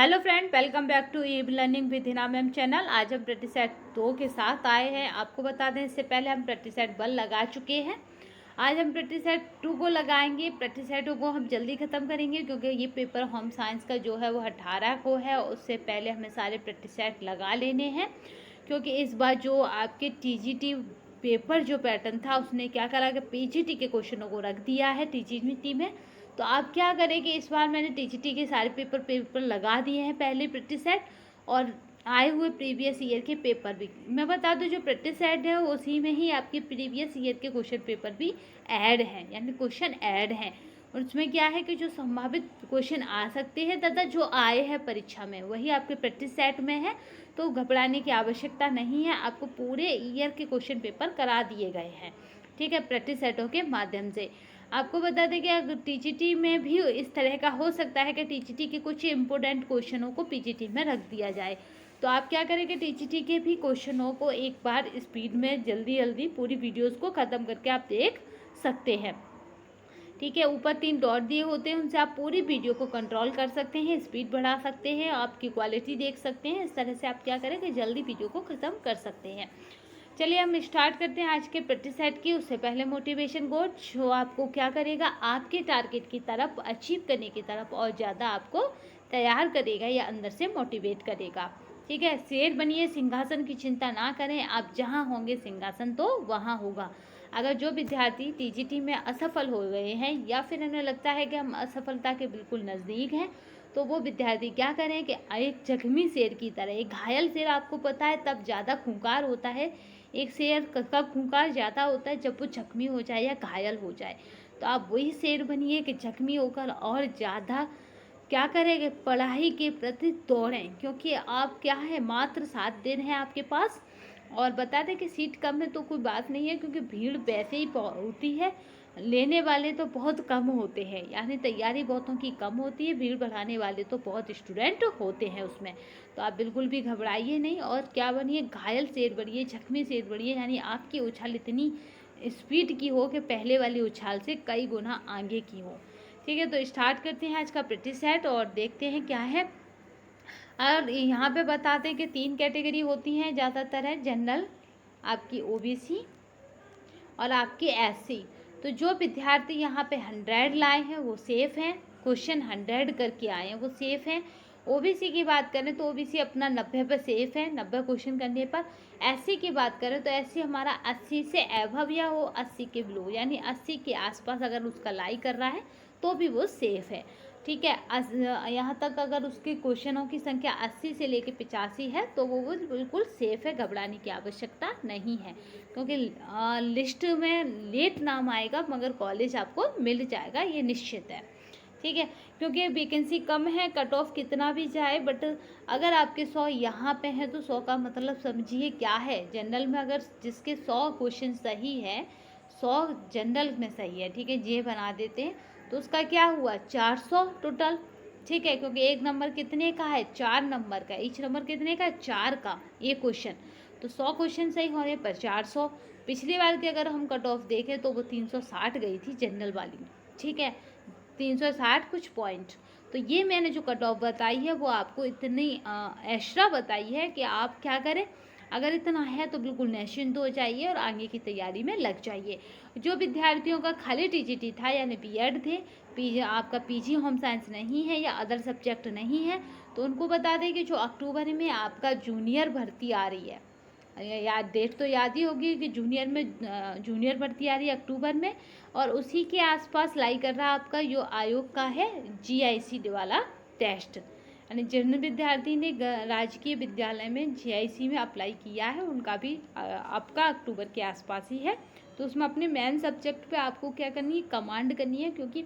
Hello friend, welcome back to e learning with Hina ma'am channel. आज हम practice 2 के साथ आए हैं। आपको बता दें, इससे पहले हम प्रैक्टिस 1 लगा चुके हैं। आज हम प्रैक्टिस 2 को लगाएंगे। प्रैक्टिस 2 को हम जल्दी ख़त्म करेंगे क्योंकि ये पेपर होम साइंस का जो है वो 18 को है। उससे पहले हमें सारे प्रैक्टिस लगा लेने हैं क्योंकि इस बार जो आपके टीजीटी पेपर जो पैटर्न था उसने क्या करा कि पीजीटी के क्वेश्चनों को रख दिया है टीजीटी में। तो आप क्या करें कि इस बार मैंने टीजीटी के सारे पेपर लगा दिए हैं पहले प्रैक्टिस सेट, और आए हुए प्रीवियस ईयर के पेपर भी। मैं बता दूं, जो प्रैक्टिस सेट है उसी में ही आपके प्रीवियस ईयर के क्वेश्चन पेपर भी ऐड हैं, यानी क्वेश्चन ऐड हैं। और उसमें क्या है कि जो संभावित क्वेश्चन आ सकते हैं तथा जो आए हैं परीक्षा में वही आपके प्रैक्टिस सेट में है। तो घबराने की आवश्यकता नहीं है, आपको पूरे ईयर के क्वेश्चन पेपर करा दिए गए हैं, ठीक है, प्रैक्टिस सेटों के माध्यम से। आपको बता दें कि अगर टीजीटी में भी इस तरह का हो सकता है कि टीजीटी के कुछ इम्पोर्टेंट क्वेश्चनों को पीजीटी में रख दिया जाए। तो आप क्या करें कि टीजीटी के भी क्वेश्चनों को एक बार स्पीड में जल्दी जल्दी पूरी वीडियोस को ख़त्म करके आप देख सकते हैं, ठीक है। ऊपर 3 डॉट दिए होते हैं, उनसे आप पूरी वीडियो को कंट्रोल कर सकते हैं, स्पीड बढ़ा सकते हैं, आपकी क्वालिटी देख सकते हैं। इस तरह से आप क्या करें कि जल्दी वीडियो को ख़त्म कर सकते हैं। चलिए हम स्टार्ट करते हैं आज के प्रैक्टिस सेट की। उससे पहले मोटिवेशन कोड जो आपको क्या करेगा, आपके टारगेट की तरफ अचीव करने की तरफ और ज़्यादा आपको तैयार करेगा या अंदर से मोटिवेट करेगा, ठीक है। शेर बनिए, सिंहासन की चिंता ना करें, आप जहां होंगे सिंहासन तो वहां होगा। अगर जो विद्यार्थी टीजीटी में असफल हो गए हैं या फिर उन्हें लगता है कि हम असफलता के बिल्कुल नज़दीक हैं, तो वो विद्यार्थी क्या करें कि एक जख्मी शेर की तरह, एक घायल शेर आपको पता है तब ज़्यादा खूंखार होता है, एक शेर कब खूंखार ज़्यादा होता है जब वो जख्मी हो जाए या घायल हो जाए। तो आप वही शेर बनिए कि जख्मी होकर और ज़्यादा क्या करेंगे, पढ़ाई के प्रति दौड़ें, क्योंकि आप क्या है, मात्र 7 दिन है आपके पास। और बता दें कि सीट कम है तो कोई बात नहीं है, क्योंकि भीड़ वैसे ही होती है, लेने वाले तो बहुत कम होते हैं, यानी तैयारी बहुतों की कम होती है, भीड़ बढ़ाने वाले तो बहुत स्टूडेंट होते हैं उसमें। तो आप बिल्कुल भी घबराइए नहीं और क्या बनिए, घायल शेर बनिए, जख्मी शेर बनिए, यानी आपकी उछाल इतनी स्पीड की हो कि पहले वाली उछाल से कई गुना आगे की हो, ठीक है। तो स्टार्ट करते हैं आज का प्रैक्टिस सेट और देखते हैं क्या है। और यहाँ पे बताते हैं कि 3 कैटेगरी होती हैं ज़्यादातर, है जनरल, आपकी ओबीसी और आपकी एससी। तो जो विद्यार्थी यहाँ पे 100 लाए हैं वो सेफ़ हैं, क्वेश्चन 100 करके आए हैं वो सेफ़ हैं। ओबीसी की बात करें तो ओबीसी अपना 90 पर सेफ़ है, 90 क्वेश्चन करने पर। एससी की बात करें तो एससी हमारा 80 से एभव या हो 80 के बिलो, यानी 80 के आसपास अगर उसका लाई कर रहा है तो भी वो सेफ़ है, ठीक है। यहाँ तक अगर उसके क्वेश्चनों की संख्या 80 से लेकर 85 है तो वो बिल्कुल सेफ़ है, घबराने की आवश्यकता नहीं है, क्योंकि लिस्ट में लेट नाम आएगा मगर कॉलेज आपको मिल जाएगा, ये निश्चित है, ठीक है। क्योंकि वैकेंसी कम है, कट ऑफ कितना भी जाए, बट अगर आपके 100 यहाँ पे हैं तो 100 का मतलब समझिए क्या है। जनरल में अगर जिसके 100 क्वेश्चन सही है, 100 जनरल में सही है, ठीक है, ये बना देते हैं तो उसका क्या हुआ, 400 टोटल, ठीक है। क्योंकि एक नंबर कितने का है, 4 नंबर का, ईच नंबर कितने का है, 4 का ये क्वेश्चन। तो 100 क्वेश्चन सही होने पर 400। पिछली बार की अगर हम कट ऑफ देखें तो वो 360 गई थी जनरल वाली, ठीक है, 360 कुछ पॉइंट। तो ये मैंने जो कट ऑफ बताई है वो आपको इतनी एक्स्ट्रा बताई है कि आप क्या करें, अगर इतना है तो बिल्कुल निश्चिंत हो जाइए और आगे की तैयारी में लग जाइए। जो विद्यार्थियों का खाली टीजीटी था यानी बीएड थे, आपका पीजी होम साइंस नहीं है या अदर सब्जेक्ट नहीं है, तो उनको बता दें कि जो अक्टूबर में आपका जूनियर भर्ती आ रही है, याद डेट तो याद ही होगी कि जूनियर भर्ती आ रही है अक्टूबर में, और उसी के आसपास लाई कर रहा आपका जो आयोग का है जीआईसी वाला टेस्ट, यानी जिन विद्यार्थी ने राजकीय विद्यालय में जीआईसी में अप्लाई किया है उनका भी आपका अक्टूबर के आसपास ही है। तो उसमें अपने मेन सब्जेक्ट पे आपको क्या करनी है, कमांड करनी है, क्योंकि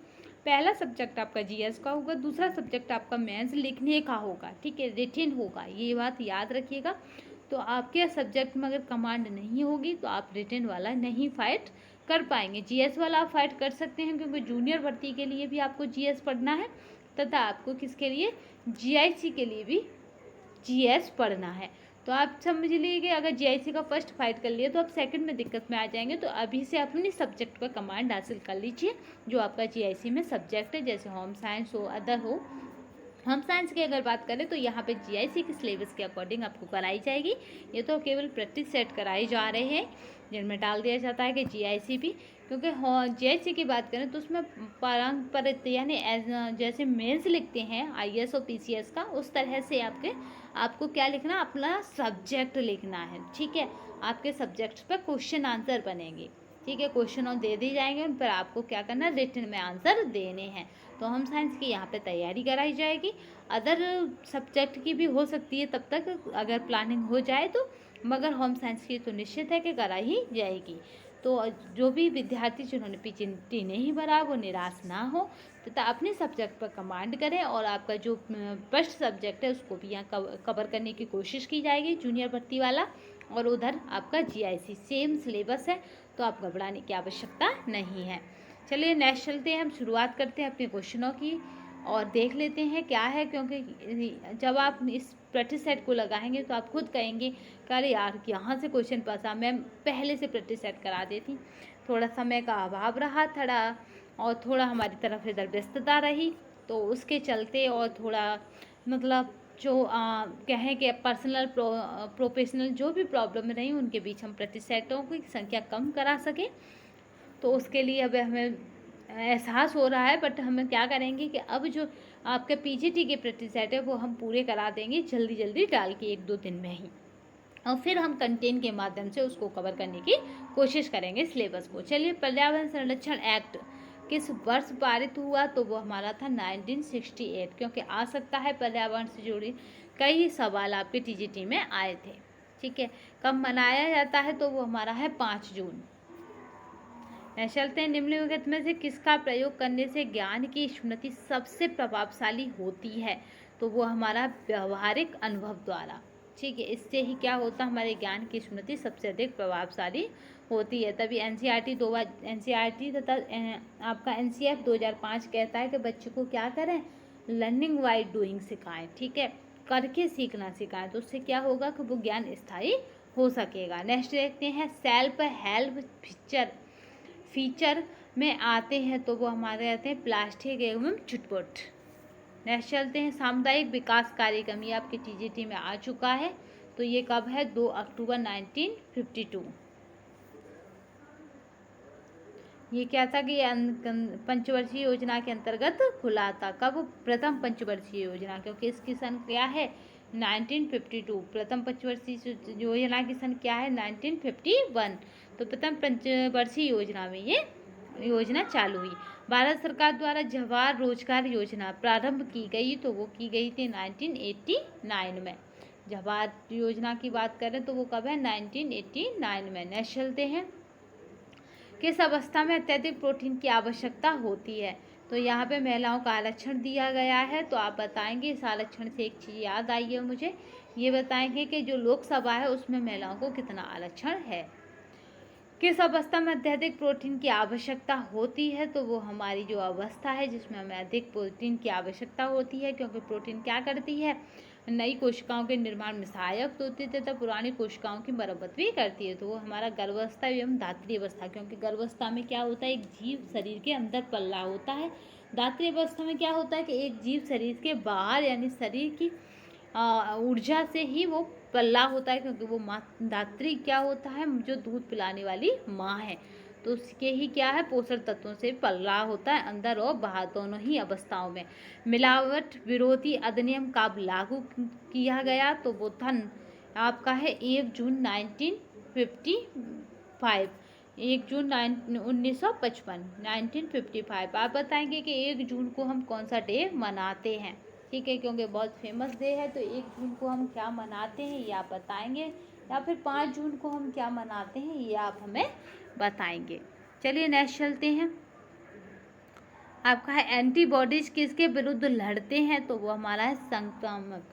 पहला सब्जेक्ट आपका जीएस का होगा, दूसरा सब्जेक्ट आपका मेंस लिखने का होगा, ठीक है, रिटन होगा, ये बात याद रखिएगा। तो आपके सब्जेक्ट में अगर कमांड नहीं होगी तो आप रिटन वाला नहीं फाइट कर पाएंगे। जीएस वाला आप फाइट कर सकते हैं क्योंकि जूनियर भर्ती के लिए भी आपको जीएस पढ़ना है तथा आपको किसके लिए, जीआईसी के लिए भी जीएस पढ़ना है। तो आप समझ लीजिए कि अगर जीआईसी का फर्स्ट फाइट कर लिए तो आप सेकंड में दिक्कत में आ जाएंगे। तो अभी से अपनी सब्जेक्ट पर कमांड हासिल कर लीजिए जो आपका जीआईसी में सब्जेक्ट है, जैसे होम साइंस हो, अदर हो, होम साइंस की अगर बात करें तो यहाँ पे जीआईसी के सिलेबस के अकॉर्डिंग आपको कराई जाएगी। ये तो केवल प्रैक्टिस सेट कराए जा रहे हैं जिनमें डाल दिया जाता है कि जीआईसी भी, क्योंकि जीआईसी की बात करें तो उसमें पारंपरिक यानी जैसे मेंस लिखते हैं आईएएस और पीसीएस का, उस तरह से आपको क्या लिखना, अपना सब्जेक्ट लिखना है। ठीक है, आपके सब्जेक्ट्स पर क्वेश्चन आंसर बनेंगे। ठीक है, क्वेश्चन और दे दी जाएंगे, उन पर आपको क्या करना, रिटन में आंसर देने हैं। तो होम साइंस की यहाँ पे तैयारी कराई जाएगी। अदर सब्जेक्ट की भी हो सकती है तब तक अगर प्लानिंग हो जाए तो, मगर होम साइंस की तो निश्चित है कि कराई ही जाएगी। तो जो भी विद्यार्थी जिन्होंने पीजीटी नहीं भरा वो निराश ना हो तथा अपने सब्जेक्ट पर कमांड करें, और आपका जो फर्स्ट सब्जेक्ट है उसको भी यहाँ कवर करने की कोशिश की जाएगी, जूनियर भर्ती वाला। और उधर आपका जीआईसी सेम सिलेबस है, तो आप घबराने की आवश्यकता नहीं है। चलिए नेक्स्ट चलते हैं, हम शुरुआत करते हैं अपने क्वेश्चनों की और देख लेते हैं क्या है, क्योंकि जब आप इस प्रैक्टिस सेट को लगाएंगे तो आप खुद कहेंगे कि अरे यार यहाँ से क्वेश्चन फंसा, मैं पहले से प्रैक्टिस सेट करा देती। थोड़ा समय का अभाव रहा था और थोड़ा हमारी तरफ इधर व्यस्तता रही, तो उसके चलते और थोड़ा मतलब जो कहें कि पर्सनल प्रोफेशनल जो भी प्रॉब्लम रही उनके बीच हम प्रैक्टिस सेटों की संख्या कम करा सकें। तो उसके लिए अब हमें एहसास हो रहा है, बट हमें क्या करेंगे कि अब जो आपके पीजीटी के प्रैक्टिस सेट है वो हम पूरे करा देंगे जल्दी जल्दी डाल के 1-2 दिन में ही, और फिर हम कंटेंट के माध्यम से उसको कवर करने की कोशिश करेंगे सिलेबस को। चलिए, पर्यावरण संरक्षण एक्ट किस वर्ष पारित हुआ, तो वो हमारा था 1968, क्योंकि आ सकता है पर्यावरण से जुड़ी कई सवाल आपके टीजीटी में आए थे। ठीक है, कब मनाया जाता है, तो वो हमारा है 5 जून। चलते हैं, निम्नलिखित में से किसका प्रयोग करने से ज्ञान की स्मृति सबसे प्रभावशाली होती है, तो वो हमारा व्यवहारिक अनुभव द्वारा। ठीक है, इससे ही क्या होता है, हमारे ज्ञान की स्मृति सबसे अधिक प्रभावशाली होती है। तभी एनसीईआरटी तथा आपका एनसीएफ 2005 कहता है कि बच्चों को क्या करें, लर्निंग बाय डूइंग सिखाएं। ठीक है, करके सीखना सिखाएं, तो उससे क्या होगा कि वो ज्ञान स्थायी हो सकेगा। नेक्स्ट देखते हैं, सेल्फ हेल्प फीचर में आते हैं, तो वो हमारे आते हैं प्लास्टिक एवं चुटपुट। नेक्स्ट चलते हैं, सामुदायिक विकास कार्यक्रम, ये आपके टीजीटी में आ चुका है, तो ये कब है, 2 अक्टूबर 1952। ये क्या था कि पंचवर्षीय योजना के अंतर्गत खुला था। कब, प्रथम पंचवर्षीय योजना, क्योंकि इसकी सन क्या है 1952, प्रथम पंचवर्षीय योजना की सन क्या है 1951, तो प्रथम पंचवर्षीय योजना में ये योजना चालू हुई। भारत सरकार द्वारा जवाहर रोजगार योजना प्रारंभ की गई, तो वो की गई थी 1989 में। जवाहर योजना की बात करें तो वो कब है 1989 में। नेक्स्ट चलते हैं, किस अवस्था में अत्यधिक प्रोटीन की आवश्यकता होती है, तो यहाँ पे महिलाओं का आरक्षण दिया गया है, तो आप बताएंगे इस आरक्षण से एक चीज़ याद आई है मुझे, ये बताएंगे कि जो लोकसभा है उसमें महिलाओं को कितना आरक्षण है। किस अवस्था में अत्यधिक प्रोटीन की आवश्यकता होती है, तो वो हमारी जो अवस्था है जिसमें हमें अधिक प्रोटीन की आवश्यकता होती है, क्योंकि प्रोटीन क्या करती है, नई कोशिकाओं के निर्माण में सहायक होती है तथा पुरानी कोशिकाओं की मरम्मत भी करती है। तो वो हमारा गर्भावस्था एवं धात्री अवस्था, क्योंकि गर्भावस्था में क्या होता है, एक जीव शरीर के अंदर पल्ला होता है। धात्री अवस्था में क्या होता है कि एक जीव शरीर के बाहर यानी शरीर की ऊर्जा से ही वो पल्ला होता है, क्योंकि वो माँ धात्री क्या होता है, जो दूध पिलाने वाली माँ है, तो उसके ही क्या है पोषण तत्वों से पल्ला होता है अंदर और बाहर दोनों ही अवस्थाओं में। मिलावट विरोधी अधिनियम कब लागू किया गया, तो वो था आपका है 1 जून 1955, 1 जून 1955। आप बताएंगे कि 1 जून को हम कौन सा डे मनाते हैं। ठीक है, क्योंकि बहुत फेमस डे है, तो 1 जून को हम क्या मनाते हैं ये आप बताएंगे, या फिर 5 जून को हम क्या मनाते हैं ये आप हमें बताएंगे। चलिए नेक्स्ट चलते हैं, आपका है एंटीबॉडीज किसके विरुद्ध लड़ते हैं, तो वो हमारा है संक्रमक।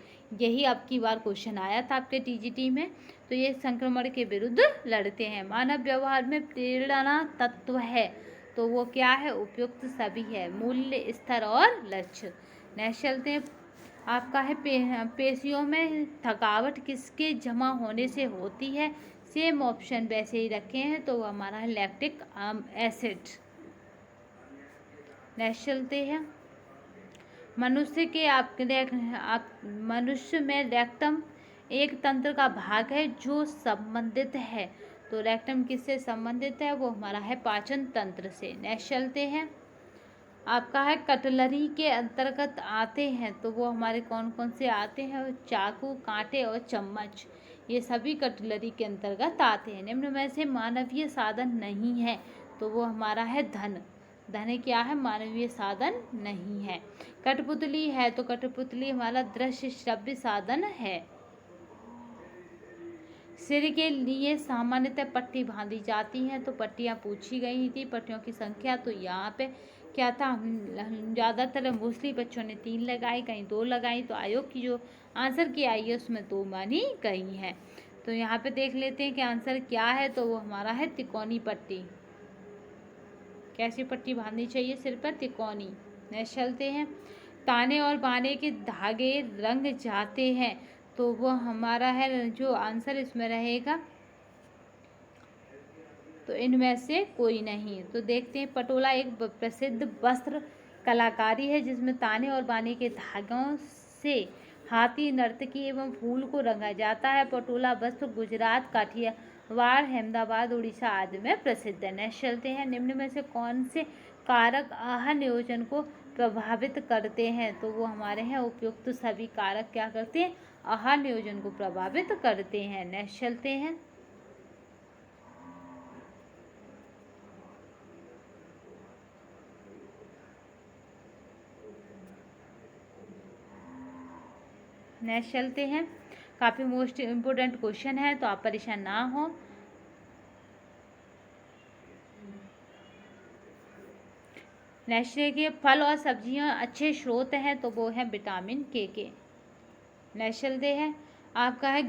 यही आपकी बार क्वेश्चन आया था आपके टीजीटी में, तो ये संक्रमण के विरुद्ध लड़ते हैं। मानव व्यवहार में प्रेरणा तत्व है, तो वो क्या है, उपयुक्त सभी है, मूल्य, स्तर और लक्ष्य। नेक्स्ट चलते हैं, आपका है पेशियों में थकावट किसके जमा होने से होती है, सेम ऑप्शन वैसे ही रखे हैं, तो वो हमारा है लैक्टिक एसिड। नेक्स्ट चलते हैं, मनुष्य में रेक्टम एक तंत्र का भाग है जो संबंधित है। तो रेक्टम किससे संबंधित है? वो हमारा है पाचन तंत्र से। नेक्स्ट चलते हैं, आपका है कटलरी के अंतर्गत आते हैं। तो वो हमारे कौन कौन से आते हैं? चाकू, कांटे और चम्मच, ये सभी कटलरी के अंतर्गत आते हैं। निम्न में से मानवीय साधन नहीं है। तो वो हमारा है धन। धन क्या है? मानवीय साधन नहीं है। कठपुतली है, तो कठपुतली हमारा दृश्य श्रव्य साधन है। सिर के लिए सामान्यतः पट्टी बांधी जाती हैं। तो पट्टियाँ पूछी गई थी। पट्टियों की संख्या तो यहाँ पे क्या था, ज़्यादातर मोस्टली बच्चों ने 3 लगाई, कहीं 2 लगाई। तो आयोग की जो आंसर की आई है उसमें 2 मानी गई हैं। तो यहाँ पे देख लेते हैं कि आंसर क्या है। तो वो हमारा है तिकोनी पट्टी। कैसी पट्टी बांधनी चाहिए सिर पर? तिकोनी। नेक्स्ट चलते हैं, ताने और बाने के धागे रंग जाते हैं। तो वो हमारा है जो आंसर इसमें रहेगा, तो इनमें से कोई नहीं। तो देखते हैं, पटोला एक प्रसिद्ध वस्त्र कलाकारी है जिसमें ताने और बाने के धागों से हाथी, नर्तकी एवं फूल को रंगा जाता है। पटोला वस्त्र गुजरात, काठियावाड़, अहमदाबाद, उड़ीसा आदि में प्रसिद्ध है। नेक्स्ट चलते हैं, निम्न में से कौन से कारक आहार नियोजन को प्रभावित करते हैं? तो वो हमारे हैं उपयुक्त सभी कारक क्या करते हैं? आहार नियोजन को प्रभावित करते हैं। नेक्स्ट चलते हैं, नेक्स्ट चलते हैं, काफ़ी मोस्ट इम्पोर्टेंट क्वेश्चन है, तो आप परेशान ना हो। नेक्स्ट देखिए, फल और सब्जियां अच्छे स्रोत हैं। तो वो है विटामिन के। नेक्स्ट चलते हैं, आपका है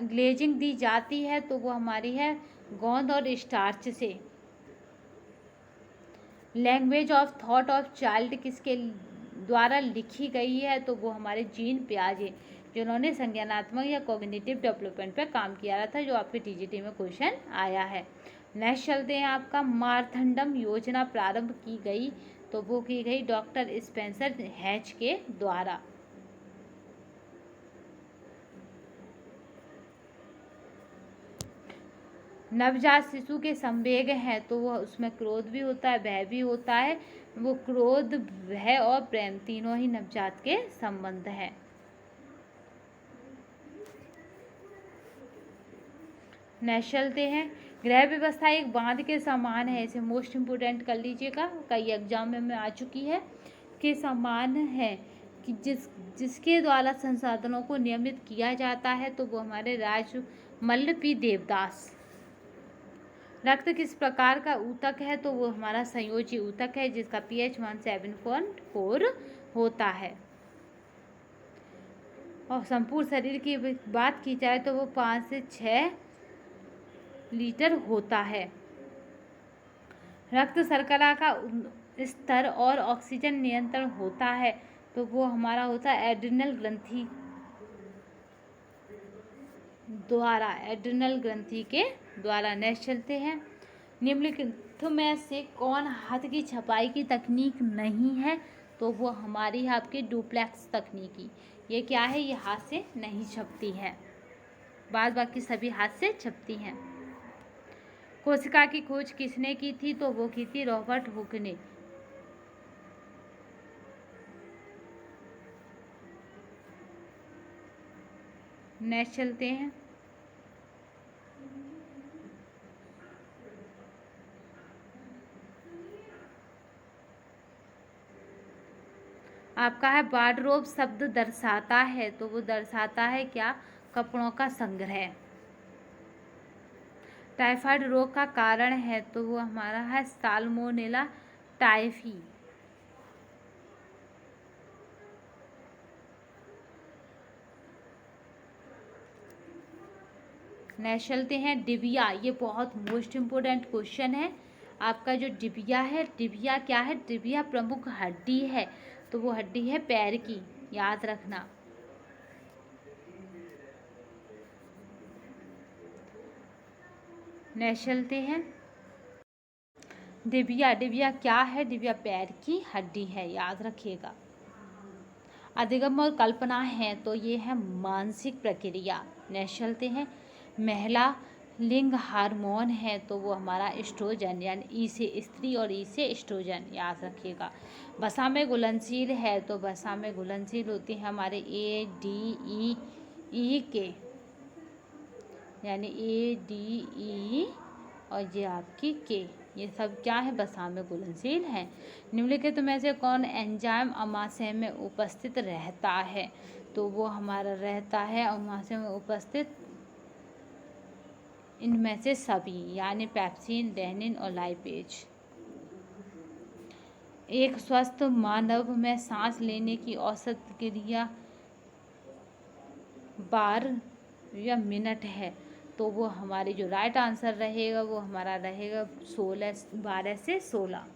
ग्लेजिंग दी जाती है। तो वो हमारी है गोंद और स्टार्च से। Language of thought of child किसके द्वारा लिखी गई है? तो वो हमारे जीन पियाजे, जिन्होंने संज्ञानात्मक या कॉग्निटिव डेवलपमेंट पर काम किया था, जो आपके टीजीटी में क्वेश्चन आया है। नेक्स्ट चलते हैं, आपका मारथंडम योजना प्रारंभ की गई। तो वो की गई डॉक्टर स्पेंसर हैच के द्वारा। नवजात शिशु के संवेग हैं। तो वह उसमें क्रोध भी होता है, भय भी होता है। वो क्रोध, भय और प्रेम तीनों ही नवजात के संबंध है। नेक्स्ट चलते हैं, गृह व्यवस्था एक बांध के समान है। इसे मोस्ट इम्पोर्टेंट कर लीजिएगा, कई एग्जाम में आ चुकी है। के समान है कि जिसके द्वारा संसाधनों को नियमित किया जाता है। तो वो हमारे राजमल्ल पी देवदास। रक्त किस प्रकार का ऊतक है? तो वो हमारा संयोजी ऊतक है जिसका pH 17.4 होता है। और संपूर्ण शरीर की बात की जाए तो वो 5 से 6 लीटर होता है। रक्त शर्करा का स्तर और ऑक्सीजन नियंत्रण होता है। तो वो हमारा होता है एड्रिनल ग्रंथि द्वारा, एड्रिनल ग्रंथि के द्वारा। नेक्स्ट चलते हैं, निम्नलिखित में से कौन हाथ की छपाई की तकनीक नहीं है? तो वो हमारी है आपकी डुप्लेक्स तकनीकी। ये क्या है? ये हाथ से नहीं छपती है, बाद बाकी सभी हाथ से छपती हैं। कोशिका की खोज किसने की थी? तो वो की थी रॉबर्ट हुक ने। नेक्स्ट चलते हैं, आपका है वार्डरोब शब्द दर्शाता है। तो वो दर्शाता है क्या? कपड़ों का संग्रह। टाइफाइड रोग का कारण है। तो वो हमारा है साल्मोनेला टाइफी। नेक्स्ट चलते हैं, डिबिया। ये बहुत मोस्ट इम्पोर्टेंट क्वेश्चन है। आपका जो डिबिया है, डिबिया क्या है? डिबिया प्रमुख हड्डी है। तो वो हड्डी है पैर की, याद रखना। नेक्स्ट चलते हैं, डिबिया। डिबिया क्या है? डिबिया पैर की हड्डी है, याद रखिएगा। अधिगम और कल्पना है तो ये है मानसिक प्रक्रिया। नेक्स्ट चलते हैं। महिला लिंग हार्मोन है तो वो हमारा एस्ट्रोजन, यानी ई से स्त्री और ई से एस्ट्रोजन, याद रखिएगा। वसा में घुलनशील है तो वसा में घुलनशील होती है हमारे ए डी ई के, यानी ए डी ई और ये आपकी के, ये सब क्या है, वसा में घुलनशील है। निम्नलिखित में से कौन एंजाइम अमाशय में उपस्थित रहता है, तो वो हमारा रहता है अमाशय में उपस्थित इनमें से सभी, यानी पैप्सिन, रेनिन और लाइपेज। एक स्वस्थ मानव में सांस लेने की औसत क्रिया बार या मिनट है, तो वो हमारी जो राइट आंसर रहेगा वो हमारा रहेगा 12 से 16।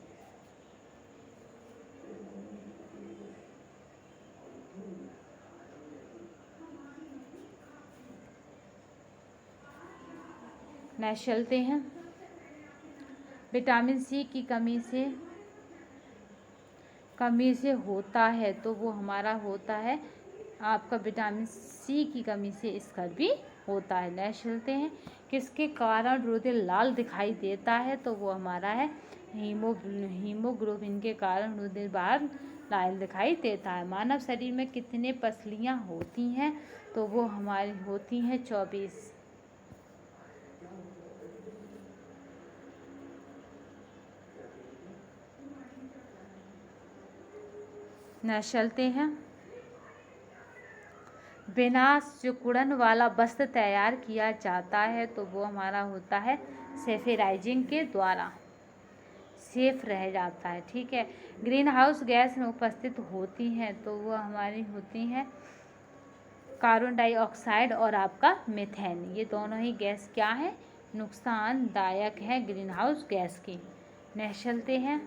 नेक्स्ट चलते हैं। विटामिन सी की कमी से होता है तो वो हमारा होता है आपका विटामिन सी की कमी से स्कर्वी होता है। नेक्स्ट चलते हैं। किसके कारण रुधिर लाल दिखाई देता है, तो वो हमारा है हीमोग्लोबिन के कारण रुधिर बाहर लाल दिखाई देता है। मानव शरीर में कितने पसलियाँ होती हैं, तो वो हमारी होती हैं 24। नेक्स्ट चलते हैं। बिना सिकुड़न वाला वस्त्र तैयार किया जाता है तो वो हमारा होता है सेफेराइजिंग के द्वारा, सेफ रह जाता है। ठीक है। ग्रीन हाउस गैस में उपस्थित होती हैं तो वो हमारी होती हैं कार्बन डाइऑक्साइड और आपका मीथेन। ये दोनों ही गैस क्या है, नुकसानदायक है ग्रीन हाउस गैस की। नेक्स्ट चलते हैं।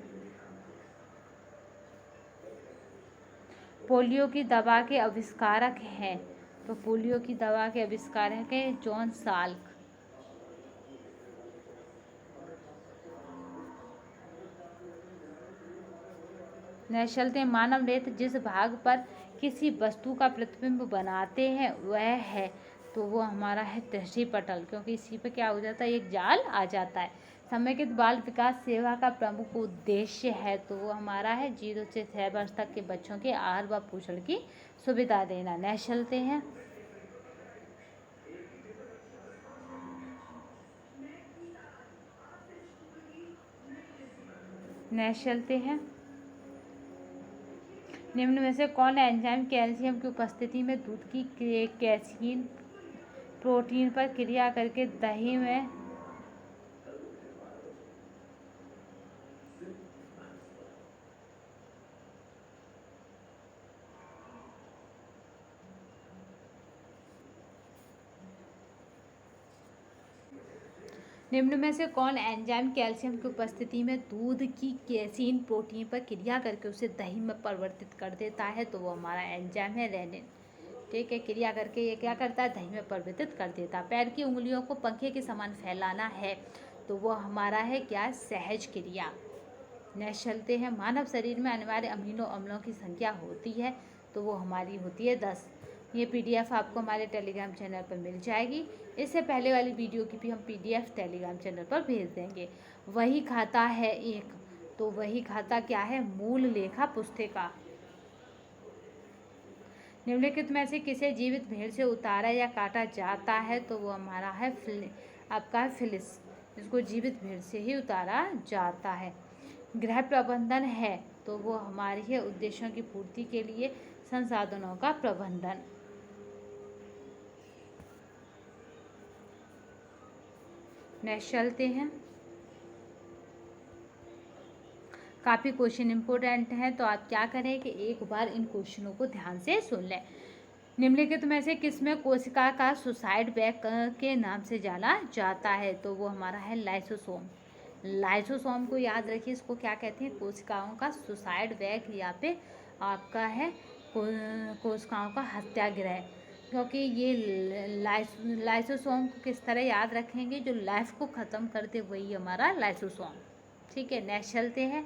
पोलियो की दवा के आविष्कारक हैं, तो पोलियो की दवा के आविष्कारक है जॉन साल्क। नेक्स्ट चलते हैं। मानव नेत्र जिस भाग पर किसी वस्तु का प्रतिबिंब बनाते हैं वह है, तो वो हमारा है दृष्टि पटल, क्योंकि इसी पे क्या हो जाता है, एक जाल आ जाता है। समेकित बाल विकास सेवा का प्रमुख उद्देश्य है, तो वो हमारा है 0 से 6 वर्ष तक के बच्चों के आहार व पोषण की सुविधा देना। नेक्स्ट चलते हैं। नेक्स्ट चलते हैं। निम्न में से कौन एंजाइम कैल्शियम की उपस्थिति में दूध की कैसीन प्रोटीन पर क्रिया करके दही में निम्न में से कौन एंजाइम कैल्शियम की उपस्थिति में दूध की कैसीन प्रोटीन पर क्रिया करके उसे दही में परिवर्तित कर देता है, तो वो हमारा एंजाइम है रेनिन। ठीक है। क्रिया करके ये क्या करता है, दही में परिवर्तित कर देता है। पैर की उंगलियों को पंखे के समान फैलाना है, तो वो हमारा है क्या, सहज क्रिया। नेक्स्ट चलते हैं। मानव शरीर में अनिवार्य अमीनो अम्लों की संख्या होती है, तो वो हमारी होती है 10। ये PDF आपको हमारे टेलीग्राम चैनल पर मिल जाएगी। इससे पहले वाली वीडियो की भी हम PDF टेलीग्राम चैनल पर भेज देंगे। वही खाता है एक, तो वही खाता क्या है, मूल लेखा पुस्तिका। निम्नलिखित में से किसे जीवित भेड़ से उतारा या काटा जाता है, तो वो हमारा है आपका फिलिस, इसको जीवित भेड़ से ही उतारा जाता है। गृह प्रबंधन है, तो वो हमारी है उद्देश्यों की पूर्ति के लिए संसाधनों का प्रबंधन। नेक्स्ट चलते हैं। काफ़ी क्वेश्चन इम्पोर्टेंट हैं, तो आप क्या करें कि एक बार इन क्वेश्चनों को ध्यान से सुन लें। निम्नलिखित में से किसमें कोशिका का सुसाइड बैग के नाम से जाना जाता है, तो वो हमारा है लाइसोसोम। लाइसोसोम को याद रखिए, इसको क्या कहते हैं, कोशिकाओं का सुसाइड बैग या फिर आपका है कोशिकाओं का हत्यागृह, क्योंकि ये लाइसोसोम को किस तरह याद रखेंगे, जो लाइफ को ख़त्म कर दे वही हमारा लाइसोसोम। ठीक है। नेक्स्ट चलते हैं।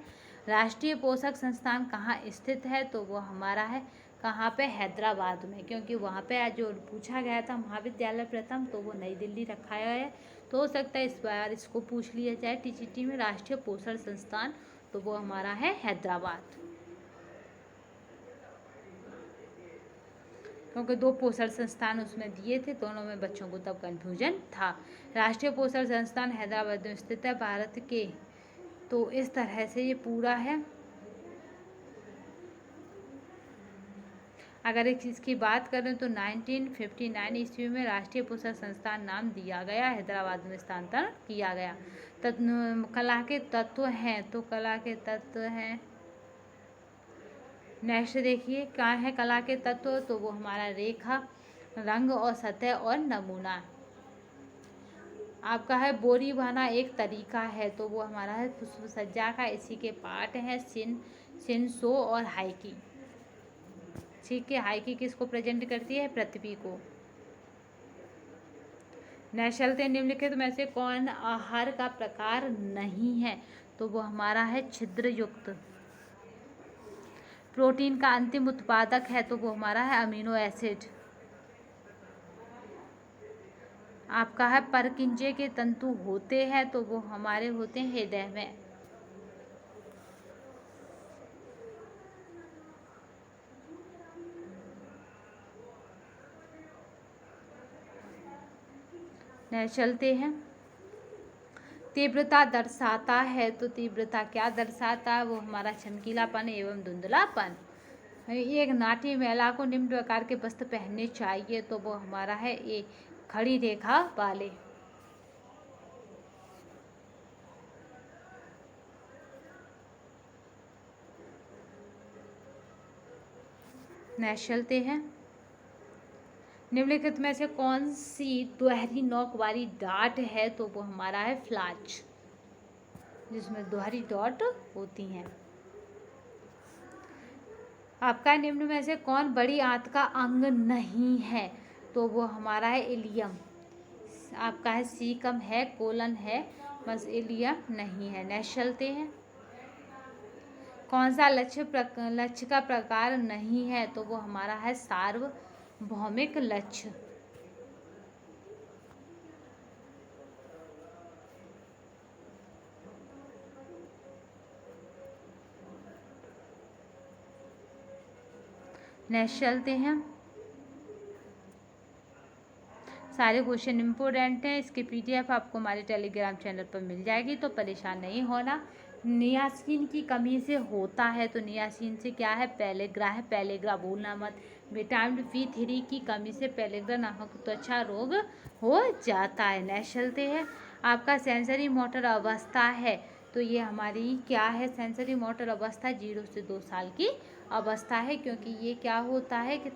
राष्ट्रीय पोषक संस्थान कहाँ स्थित है, तो वो हमारा है कहाँ पे? हैदराबाद में, क्योंकि वहाँ पे जो पूछा गया था महाविद्यालय प्रथम, तो वो नई दिल्ली रखा गया है। तो हो सकता है इस बार इसको पूछ लिया जाए टीजीटी में, राष्ट्रीय पोषण संस्थान, तो वो हमारा है हैदराबाद, क्योंकि 2 पोषण संस्थान उसमें दिए थे, दोनों में बच्चों को तब कन्फ्यूजन था। राष्ट्रीय पोषण संस्थान हैदराबाद में स्थित है, भारत के। तो इस तरह से ये पूरा है। अगर एक चीज़ की बात करें तो 1959 ईस्वी में राष्ट्रीय पोषण संस्थान नाम दिया गया, हैदराबाद में स्थानांतरण किया गया। कला के तत्व हैं, तो कला के तत्व हैं, नेक्स्ट देखिए क्या है कला के तत्व, तो वो हमारा रेखा, रंग और सतह और नमूना। आपका है बोरी बना एक तरीका है, तो वो हमारा है पुष्प सज्जा का, इसी के पार्ट है शिनसो और हाइकी। ठीक है, हाइकी किसको प्रेजेंट करती है? पृथ्वी को। नैशलते निम्नलिखित में से कौन आहार का प्रकार नहीं है? तो वो हमारा है छिद्र युक्त। प्रोटीन का अंतिम उत्पादक है, तो वो हमारा है अमीनो एसिड। आपका है परकिंजे के तंतु होते हैं, तो वो हमारे होते हैं हृदय में। चलते हैं, तीव्रता दर्शाता है, तो तीव्रता क्या दर्शाता है? वो हमारा चमकीलापन एवं धुंधलापन। एक नाटी महिला को निम्न प्रकार के वस्त्र पहनने चाहिए, तो वो हमारा है ये खड़ी रेखा वाले। नेक्स्ट चलते हैं, निम्नलिखित में से कौन सी दोहरी नोक वाली डाट है? तो वो हमारा है फ्लाच, जिसमें दोहरी डॉट होती हैं। आपका निम्न में से कौन बड़ी आंत का अंग नहीं है? तो वो हमारा है इलियम। आपका है सीकम है, कोलन है, बस इलियम नहीं है। नेक्स्ट चलते हैं, कौन सा लक्ष्य का प्रकार नहीं है? तो वो हमारा है सार्वभौमिक लक्ष्य। नेक्स्ट चलते हैं, सारे क्वेश्चन इम्पोर्टेंट हैं, इसकी पीडीएफ आपको हमारे टेलीग्राम चैनल पर मिल जाएगी, तो परेशान नहीं होना। नियासिन की कमी से होता है, तो नियासिन से क्या है? पैलेग्रा भूलना मत। विटामिन B3 की कमी से पैलेग्रा नामक त्वचा रोग हो जाता है। नेक्स्ट चलते हैं, आपका सेंसरी मोटर अवस्था है, तो ये हमारी क्या है? सेंसरी मोटर अवस्था 0 से 2 साल की अवस्था है, क्योंकि ये क्या होता है कि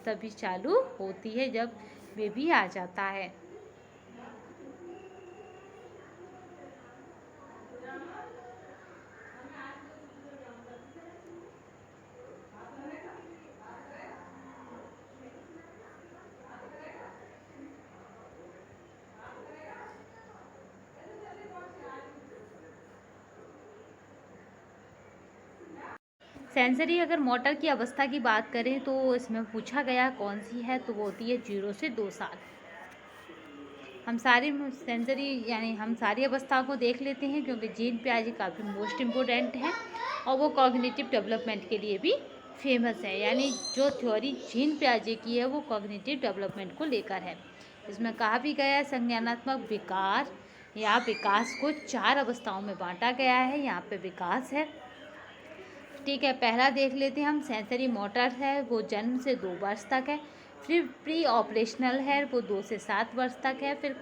तभी चालू होती है जब बेबी आ जाता है। सेंसरी अगर मोटर की अवस्था की बात करें तो इसमें पूछा गया कौन सी है, तो वो होती है 0 से 2 साल। हम सारी सेंसरी यानी हम सारी अवस्थाओं को देख लेते हैं, क्योंकि जीन पियाजे काफ़ी मोस्ट इम्पोर्टेंट है और वो कॉग्निटिव डेवलपमेंट के लिए भी फेमस है। यानी जो थ्योरी जीन पियाजे की है वो कॉग्निटिव डेवलपमेंट को लेकर है। इसमें कहा भी गया है संज्ञानात्मक विकार या विकास को 4 अवस्थाओं में बांटा गया है। यहाँ पे विकास है, ठीक है। पहला देख लेते हैं हम, सेंसरी मोटर है वो जन्म से 2 वर्ष तक है। फिर प्री ऑपरेशनल है वो 2 से 7 वर्ष तक है। फिर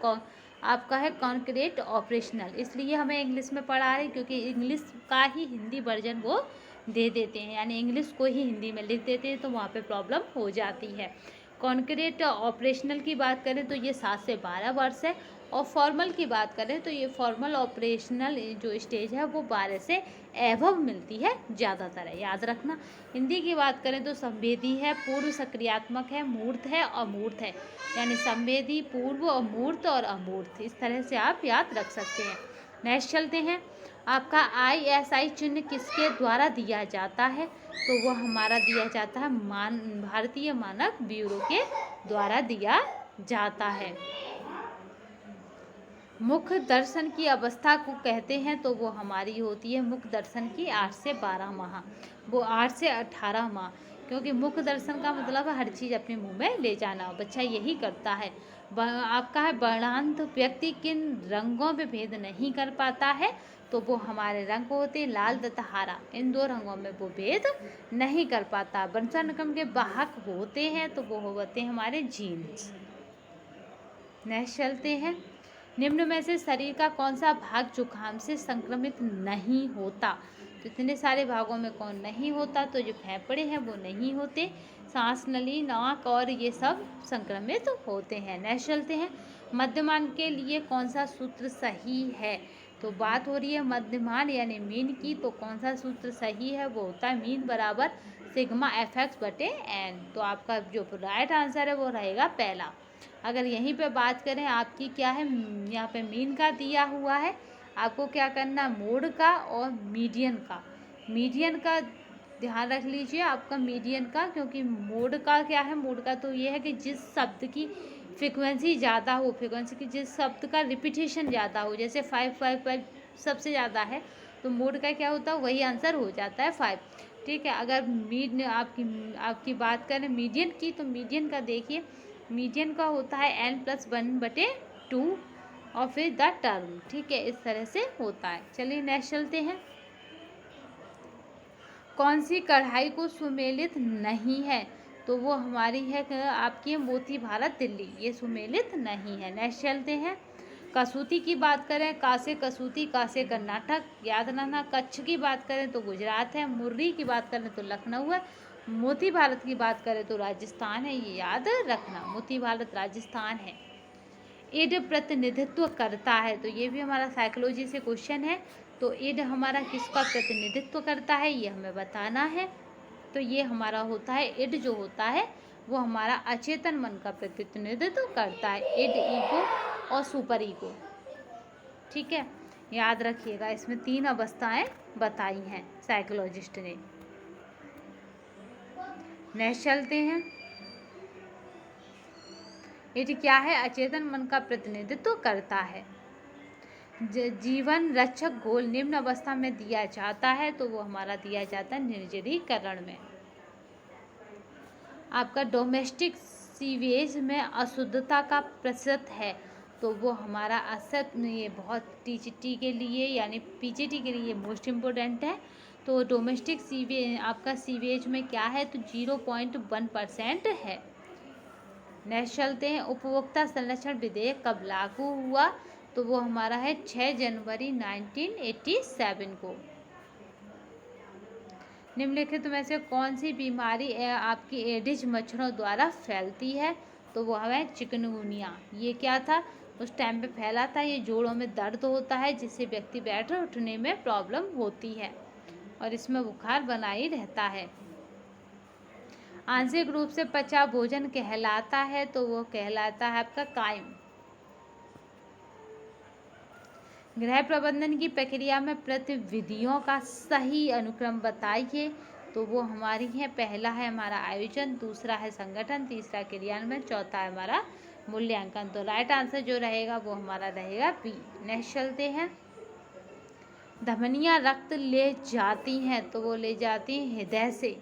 आपका है कॉन्क्रीट ऑपरेशनल, इसलिए हमें इंग्लिश में पढ़ा रहे क्योंकि इंग्लिश का ही हिंदी वर्जन वो दे देते हैं, यानी इंग्लिश को ही हिंदी में लिख देते हैं, तो वहाँ पे प्रॉब्लम हो जाती है। कॉन्क्रीट ऑपरेशनल की बात करें तो ये 7 से 12 वर्ष है, और फॉर्मल की बात करें तो ये फॉर्मल ऑपरेशनल जो स्टेज है वो 12 से एवव मिलती है ज़्यादातर है, याद रखना। हिंदी की बात करें तो संवेदी है, पूर्व सक्रियात्मक है, मूर्त है, अमूर्त है, यानी संवेदी, पूर्व, अमूर्त और अमूर्त, इस तरह से आप याद रख सकते हैं। नेक्स्ट चलते हैं, आपका ISI चिन्ह किसके द्वारा दिया जाता है? तो वो हमारा दिया जाता है भारतीय मानक ब्यूरो के द्वारा दिया जाता है। मुख दर्शन की अवस्था को कहते हैं, तो वो हमारी होती है मुख दर्शन की 8 से 12 माह, वो 8 से 18 माह, क्योंकि मुख दर्शन का मतलब हर चीज़ अपने मुंह में ले जाना, बच्चा यही करता है। आपका है वर्णांत व्यक्ति किन रंगों में भेद नहीं कर पाता है? तो वो हमारे रंग होते हैं लाल तथा हरा, इन 2 रंगों में वो भेद नहीं कर पाता। वंशानुक्रम के वाहक होते हैं, तो वो होते हैं हमारे जीन्स। नेक्स्ट चलते हैं। निम्न में से शरीर का कौन सा भाग जुकाम से संक्रमित नहीं होता? तो इतने सारे भागों में कौन नहीं होता? तो जो फेफड़े हैं वो नहीं होते, सांस नली, नाक और ये सब संक्रमित होते हैं। नेक्स्ट चलते हैं। मध्यमान के लिए कौन सा सूत्र सही है? तो बात हो रही है मध्यमान यानी मीन की, तो कौन सा सूत्र सही है? वो होता है मीन बराबर सिग्मा FX/N। तो आपका जो राइट आंसर है वो रहेगा पहला। अगर यहीं पे बात करें आपकी क्या है, यहाँ पे मीन का दिया हुआ है, आपको क्या करना, मोड का और मीडियन का ध्यान रख लीजिए, आपका मीडियन का, क्योंकि मोड का क्या है, मोड का तो ये है कि जिस शब्द की फ्रिक्वेंसी ज़्यादा हो, फ्रिक्वेंसी की जिस शब्द का रिपीटेशन ज़्यादा हो, जैसे 5 सबसे ज़्यादा है, तो मोड का क्या होता है, वही आंसर हो जाता है 5। ठीक है। अगर आपकी बात करें मीडियन की, तो मीडियन का देखिए, मीडियन का होता है N+1/2 और फिर द टर्म। ठीक है, इस तरह से होता है। चलिए नेक्स्ट चलते हैं। कौन सी कढ़ाई को सुमेलित नहीं है? तो वो हमारी है आपकी मोती भारत दिल्ली, ये सुमेलित नहीं है। नेक्स्ट चलते हैं। कसूती की बात करें, का से कसूती, का से कर्नाटक, याद रखना। कच्छ की बात करें तो गुजरात है, मुर्री की बात करें तो लखनऊ है, मोती भारत की बात करें तो राजस्थान है, ये याद रखना, मोती भारत राजस्थान है। इड प्रतिनिधित्व करता है, तो ये भी हमारा साइकोलॉजी से क्वेश्चन है। तो इड हमारा किसका प्रतिनिधित्व करता है, ये हमें बताना है। तो ये हमारा होता है इड, जो होता है वो हमारा अचेतन मन का प्रतिनिधित्व करता है, इड, ईगो और सुपर ईगो। ठीक है, याद रखिएगा, इसमें 3 अवस्थाएं बताई हैं साइकोलॉजिस्ट ने। नेक्स्ट चलते हैं। इड क्या है? अचेतन मन का प्रतिनिधित्व करता है। जीवन रक्षक घोल निम्न अवस्था में दिया जाता है, तो वो हमारा दिया जाता है निर्जलीकरण में। आपका डोमेस्टिक सीवेज में अशुद्धता का प्रतिशत है, तो वो हमारा असत, ये बहुत टीचटी के लिए यानी पीजीटी के लिए मोस्ट इम्पोर्टेंट है। तो डोमेस्टिक सीवेज आपका सीवेज में क्या है, तो 0.1% है। नेक्स्ट चलते हैं। उपभोक्ता संरक्षण विधेयक कब लागू हुआ? तो वो हमारा है 6 जनवरी 1987 को। निम्नलिखित में से कौन सी बीमारी आपकी एडिज मच्छरों द्वारा फैलती है? तो वो है चिकनगुनिया। ये क्या था, उस टाइम पे फैला था। ये जोड़ों में दर्द होता है, जिससे व्यक्ति बैठ उठने में प्रॉब्लम होती है, और इसमें बुखार बना ही रहता है। आंशिक रूप से पचा भोजन कहलाता है, तो वो कहलाता है आपका कायम। गृह प्रबंधन की प्रक्रिया में प्रतिविधियों का सही अनुक्रम बताइए। तो वो हमारी है, पहला है हमारा आयोजन, दूसरा है संगठन, तीसरा क्रियान्वयन, चौथा है हमारा मूल्यांकन। तो राइट आंसर जो रहेगा वो हमारा रहेगा बी। नेक्स्ट चलते हैं। धमनियां रक्त ले जाती हैं, तो वो ले जाती हैं हृदय से।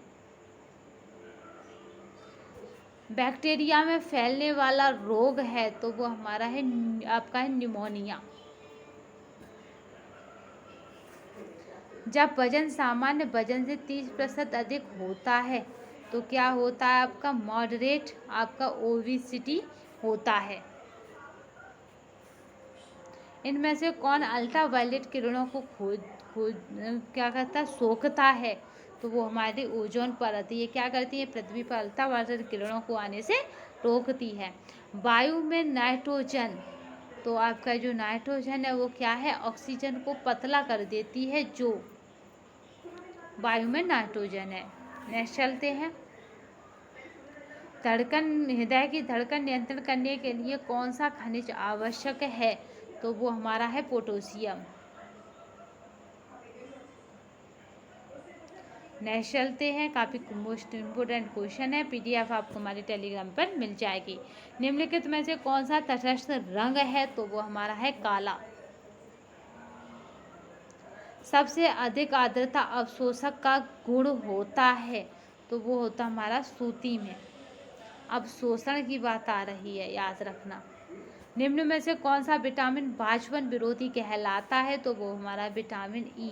बैक्टीरिया में फैलने वाला रोग है, तो वो हमारा है आपका है निमोनिया। जब वजन सामान्य वजन से 30% अधिक होता है, तो क्या होता है आपका मॉडरेट आपका ओबेसिटी होता है। इनमें से कौन अल्ट्रावायलेट किरणों को क्या करता है, सोखता है? तो वो हमारी ओजोन परत, ये क्या करती है, पृथ्वी पर अल्ट्रावायलेट किरणों को आने से रोकती है। वायु में नाइट्रोजन, तो आपका जो नाइट्रोजन है वो क्या है, ऑक्सीजन को पतला कर देती है, जो वायु में नाइट्रोजन है। नेक्स्ट चलते हैं। हृदय की धड़कन नियंत्रण करने के लिए कौन सा खनिज आवश्यक है? तो वो हमारा है पोटेशियम। नेक्स्ट चलते हैं, काफ़ी मोस्ट इम्पोर्टेंट क्वेश्चन है, PDF आपको हमारे टेलीग्राम पर मिल जाएगी। निम्नलिखित में से कौन सा तटस्थ रंग है? तो वो हमारा है काला। सबसे अधिक आर्द्रता अवशोषक का गुण होता है? तो वो होता हमारा सूती में। अवशोषण की बात आ रही है, याद रखना। निम्न में से कौन सा विटामिन वाष्पन विरोधी कहलाता है? तो वो हमारा विटामिन ई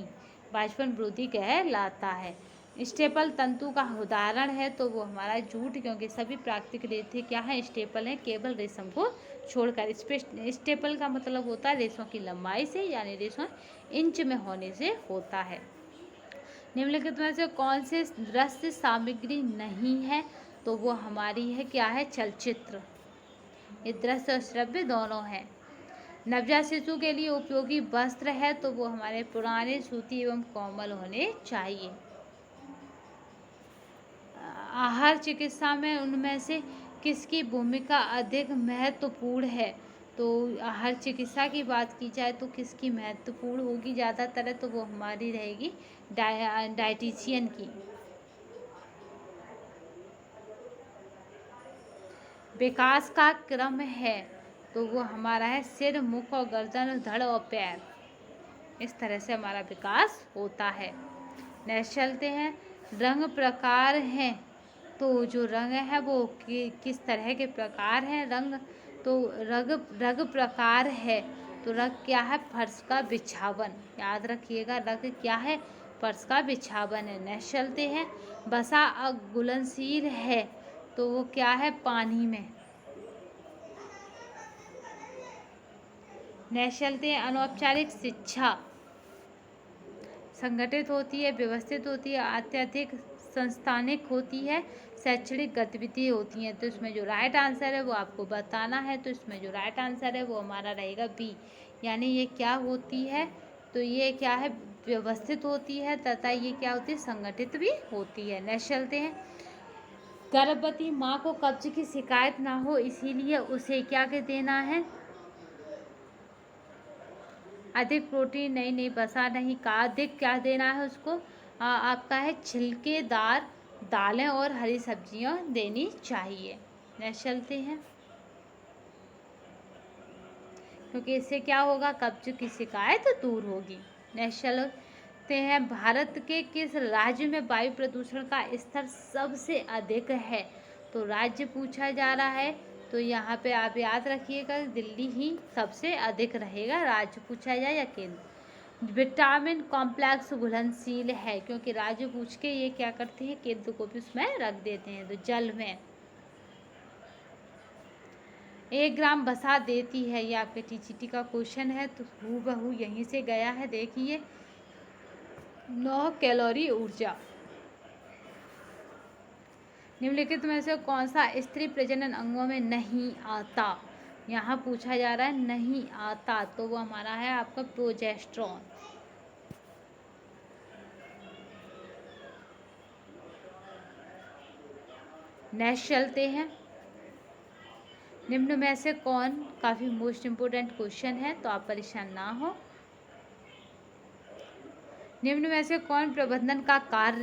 वाष्पन विरोधी कहलाता है। स्टेपल तंतु का उदाहरण है? तो वो हमारा जूट, क्योंकि सभी प्राकृतिक रेशे क्या है? स्टेपल है, केवल रेशम को छोड़कर। स्टेपल का मतलब होता है रेशों की लंबाई से, यानी रेशों इंच में होने से होता है। निम्नलिखित में से कौन से दृश्य सामग्री नहीं है? तो वो हमारी है क्या है? चलचित्र। ये दृश्य और श्रव्य दोनों है। नवजात शिशु के लिए उपयोगी वस्त्र है? तो वो हमारे पुराने, सूती एवं कोमल होने चाहिए। आहार चिकित्सा में उनमें से किसकी भूमिका अधिक महत्वपूर्ण है? तो आहार चिकित्सा की बात की जाए तो किसकी महत्वपूर्ण होगी ज़्यादातर? तो वो हमारी रहेगी डायटीशियन की। विकास का क्रम है? तो वो हमारा है सिर, मुख और गर्दन, धड़ और पैर। इस तरह से हमारा विकास होता है। नेक्स्ट चलते हैं, रंग प्रकार हैं? तो जो रंग है वो किस तरह के प्रकार हैं रंग? तो रग प्रकार है। तो रग क्या है? फर्श का बिछावन। याद रखिएगा, रग क्या है? फर्श का बिछावन है। नेक्स्ट चलते हैं, वसा अघुलनशील है? तो वो क्या है? पानी में। नेक्स्ट चलते हैं, अनौपचारिक शिक्षा संगठित होती है, व्यवस्थित होती है, अत्यधिक संस्थानिक होती है, शैक्षणिक गतिविधि होती हैं। तो इसमें जो राइट आंसर है वो आपको बताना है। तो इसमें जो राइट आंसर है वो हमारा रहेगा बी, यानी ये क्या होती है? तो ये क्या है? व्यवस्थित होती है, तथा ये क्या होती है? संगठित भी होती है। नेक्स्ट चलते हैं, गर्भवती माँ को कब्ज की शिकायत ना हो इसीलिए उसे क्या के देना है? अधिक प्रोटीन नहीं, वसा नहीं, का अधिक क्या देना है उसको? आपका है छिलकेदार दालें और हरी सब्जियां देनी चाहिए। नेक्स्ट चलते हैं, क्योंकि इससे क्या होगा? कब्ज की शिकायत दूर होगी। नेक्स्ट चलते हैं, भारत के किस राज्य में वायु प्रदूषण का स्तर सबसे अधिक है? तो राज्य पूछा जा रहा है, तो यहाँ पे आप याद रखिएगा दिल्ली ही सबसे अधिक रहेगा, राज्य पूछा जाए या केंद्र। विटामिन कॉम्प्लेक्स घुलनशील है? क्योंकि राज्य पूछ के ये क्या करते हैं? केंद्र को भी उसमें रख देते हैं। तो जल में 1 ग्राम वसा देती है, ये आपके TGT का क्वेश्चन है, तो हूबहू यहीं से गया है। देखिए, 9 कैलोरी ऊर्जा। निम्नलिखित में से कौन सा स्त्री प्रजनन अंगों में नहीं आता? यहाँ पूछा जा रहा है नहीं आता, तो वो हमारा है आपका प्रोजेस्टेरॉन। नेक्स्ट चलते हैं, निम्न में से कौन, काफ़ी मोस्ट इम्पोर्टेंट क्वेश्चन है, तो आप परेशान ना हो। निम्न में से कौन प्रबंधन का कार्य